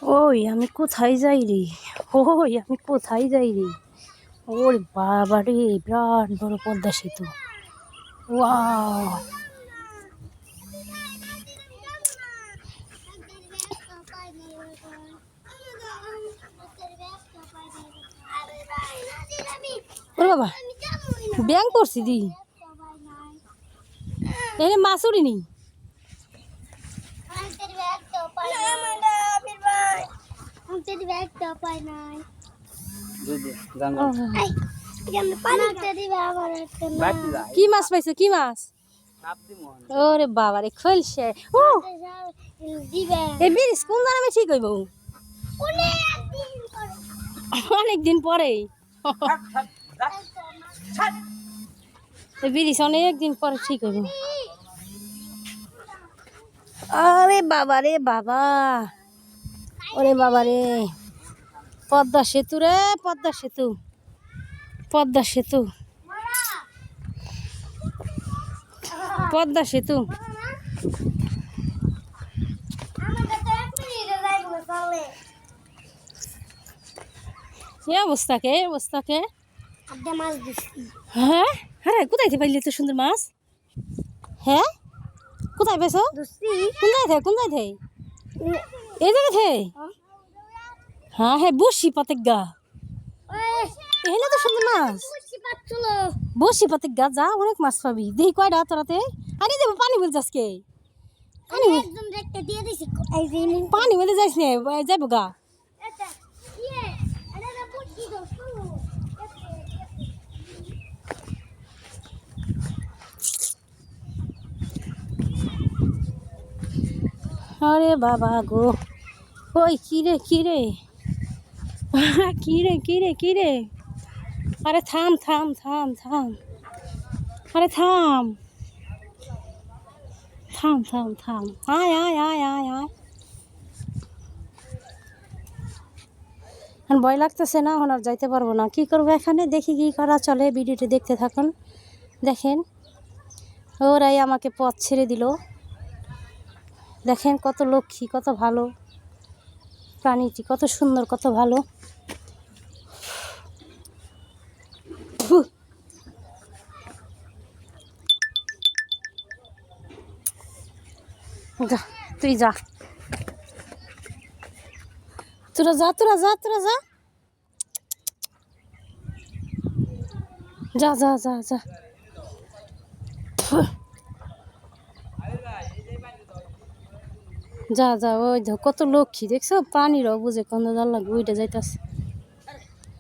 ওই আমি কোথায় যাই রে? ওই আমি কোথায় যাই রে? ওরে বাবা রে, বিরাট বড় পদ্মা সেতু। ওয়াও! ওরে বাবা, ব্যাং করছি দি এনে মাছ উড়িনি। কি মাছ পাইছো? কি মাছ? ওরে বাবা রে, খলছে। ও এই ব্রিজ কোন দাঁড়াবে ঠিক হইব অনেকদিন পরে। ব্রিজ অনেকদিন পরে ঠিক হইব। আরে বাবা রে বাবা, ওরে বাবা রে, পদ্মা সেতু রে, পদ্মা সেতু, পদ্মা সেতু, পদ্মা সেতু। অবস্থাকে অবস্থাকে হ্যাঁ হ্যাঁ, কোথায় পাইলে তো সুন্দর মাছ? হ্যাঁ, কোথায় পেয়েছো? কোন জায়গায় থেকে? কোন জায়গায় থেকে? এই জায়গা থেকে? হ্যাঁ হ্যাঁ, বসি পাতেক গা, এখানে তো সুন্দর মাছ। বসি পাতেক গা, যা অনেক মাছ পাবি। দেখি কয়টা তোরাতে আনি দেবো। পানি বলছে আজকে পানি বলে যাইস নে, যাইব গা। আরে বাবা গো, ওই কিরে কিরে কিরে কিরে কিরে, আরে থাম থাম থাম থাম, আরে থাম থাম থাম থাম, আয় আয় আয় আয় আয়। ভয় লাগতেছে না, এখন আর যাইতে পারবো না। কি করবো এখানে, দেখি কি করা চলে। ভিডিওটি দেখতে থাকুন। দেখেন ওরাই আমাকে পথ ছেড়ে দিল। দেখেন কত লক্ষ্মী, কত ভালো প্রাণীটি, কত সুন্দর, কত ভালো। যা, তুই যা, তোরা যা, তোরা যা, তোরা যা, যা যা যা যা। যা যা, ওই কত লক্ষ্মী, দেখছো? প্রাণীরাও বুঝে কোন জাল লাগবে, ওইটা যাইতাছে।